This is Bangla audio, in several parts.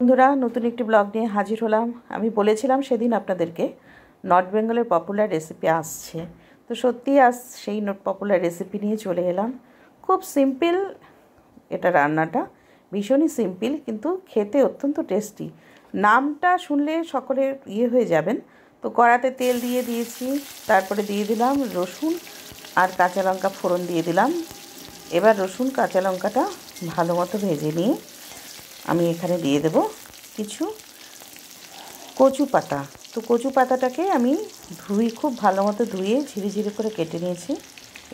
বন্ধুরা, নতুন একটি ব্লগ নিয়ে হাজির হলাম। আমি বলেছিলাম সেদিন আপনাদেরকে নর্থ বেঙ্গলের পপুলার রেসিপি আসছে, তো সত্যি সেই পপুলার রেসিপি নিয়ে চলে এলাম। খুব সিম্পল, এটা রান্নাটা ভীষণই সিম্পল, কিন্তু খেতে অত্যন্ত টেস্টি। নামটা শুনলে সকলের হয়ে যাবেন। তো কড়াতে তেল দিয়ে দিয়েছি, তারপরে দিয়ে দিলাম রসুন আর কাঁচা লঙ্কা ফোড়ন দিয়ে দিলাম। এবার রসুন কাঁচা লঙ্কাটা ভালো মতো ভেজে নিয়ে আমি এখানে দিয়ে দেব কিছু কচু পাতা। তো কচু পাতাটাকে আমি খুব ভালো মতো ধুয়ে ঝিরিঝিরি করে কেটে নিয়েছি।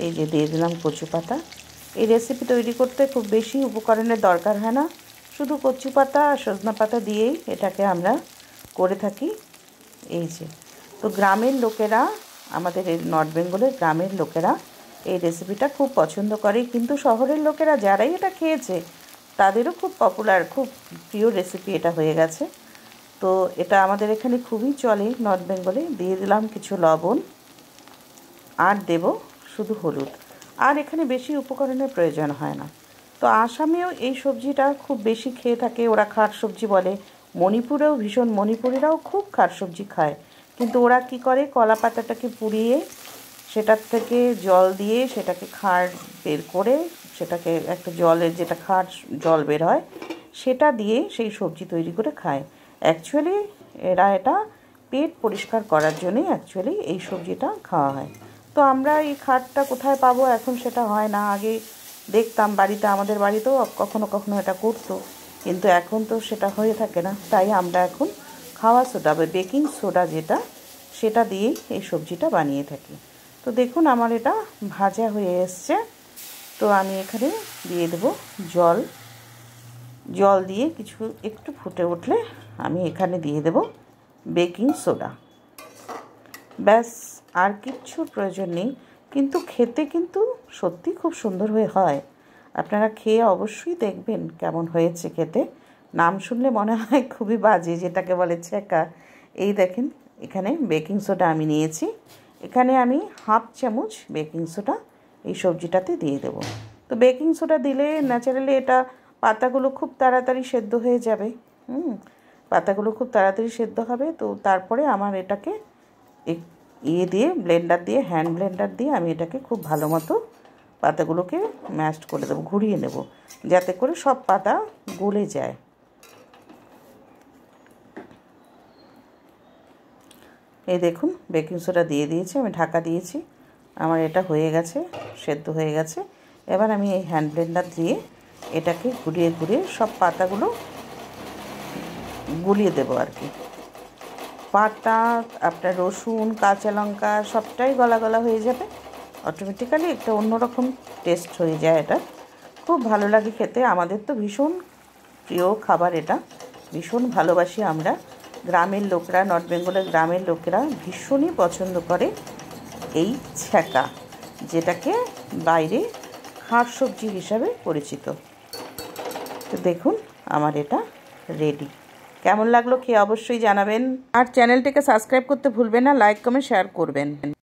এই যে দিয়ে দিলাম কচু পাতা। এই রেসিপি তৈরি করতে খুব বেশি উপকরণের দরকার হয় না, শুধু কচু পাতা আর সজনা পাতা দিয়েই এটাকে আমরা করে থাকি। এই যে, তো গ্রামের লোকেরা, আমাদের এই নর্থ বেঙ্গলের গ্রামের লোকেরা এই রেসিপিটা খুব পছন্দ করে, কিন্তু শহরের লোকেরা যারাই এটা খেয়েছে তাদেরও খুব পপুলার, খুব প্রিয় রেসিপি এটা হয়ে গেছে। তো এটা আমাদের এখানে খুবই চলে নর্থ বেঙ্গলে। দিয়ে দিলাম কিছু লবণ আর দেব শুধু হলুদ, আর এখানে বেশি উপকরণের প্রয়োজন হয় না। তো আসামেও এই সবজিটা খুব বেশি খেয়ে থাকে, ওরা খাট সবজি বলে। মণিপুরেও মণিপুরিরাও খুব খাট সবজি খায়, কিন্তু ওরা কি করে, কলা পাতাটাকে পুড়িয়ে সেটার থেকে জল দিয়ে সেটাকে খাড় বের করে, সেটাকে একটা জলের যেটা খাড় জল বের হয় সেটা দিয়ে সেই সবজি তৈরি করে খায়। অ্যাকচুয়ালি এরা এটা পেট পরিষ্কার করার জন্যই অ্যাকচুয়ালি এই সবজিটা খাওয়া হয়। তো আমরা এই খাটটা কোথায় পাবো, এখন সেটা হয় না। আগে দেখতাম বাড়িতে, আমাদের বাড়িতেও কখনো কখনো এটা করতো, কিন্তু এখন তো সেটা হয়ে থাকে না। তাই আমরা এখন খাওয়া সোডা বা বেকিং সোডা যেটা, সেটা দিয়েই এই সবজিটা বানিয়ে থাকি। তো দেখুন আমার এটা ভাজা হয়ে এসছে। তো আমি এখানে দিয়ে দেব জল দিয়ে কিছু একটু ফুটে উঠলে আমি এখানে দিয়ে দেব বেকিং সোডা। ব্যাস, আর কিচ্ছুর প্রয়োজন নেই, কিন্তু খেতে কিন্তু সত্যি খুব সুন্দর হয়। আপনারা খেয়ে অবশ্যই দেখবেন কেমন হয়েছে খেতে। নাম শুনলে মনে হয় খুবই বাজে, যেটাকে বলে ছ্যাঁকা। এই দেখেন, এখানে বেকিং সোডা আমি নিয়েছি, এখানে আমি হাফ চামচ বেকিং সোডা এই সবজিটাতে দিয়ে দেব। তো বেকিং সোডা দিলে ন্যাচারালি এটা পাতাগুলো খুব তাড়াতাড়ি সেদ্ধ হয়ে যাবে। পাতাগুলো খুব তাড়াতাড়ি সেদ্ধ হবে। তো তারপরে আমার এটাকে হ্যান্ড ব্লেন্ডার দিয়ে আমি এটাকে খুব ভালো মতো পাতাগুলোকে ম্যাশড করে দেবো, ঘুরিয়ে নেব, যাতে করে সব পাতা গলে যায়। এই দেখুন বেকিং সোডা দিয়ে দিয়েছি, আমি ঢাকা দিয়েছি, আমার এটা হয়ে গেছে, সেদ্ধ হয়ে গেছে। এবার আমি এই হ্যান্ড ব্লেন্ডার দিয়ে এটাকে ঘুরিয়ে ঘুরিয়ে সব পাতাগুলো গুলিয়ে দেবো আর কি। পাতা, আপনার রসুন কাঁচা লঙ্কা সবটাই গলা গলা হয়ে যাবে অটোমেটিক্যালি, একটা অন্যরকম টেস্ট হয়ে যায়। এটা খুব ভালো লাগে খেতে, আমাদের তো ভীষণ প্রিয় খাবার, এটা ভীষণ ভালোবাসি আমরা। গ্রামের লোকরা, নর্থ বেঙ্গলের গ্রামের লোকেরা ভীষণই পছন্দ করে এই ছ্যাঁকা, যেটাকে বাইরে খাট সবজি হিসাবে পরিচিত। তো দেখুন আমার এটা রেডি। কেমন লাগলো খেয়ে অবশ্যই জানাবেন, আর চ্যানেলটিকে সাবস্ক্রাইব করতে ভুলবেন না, লাইক কমেন্ট শেয়ার করবেন।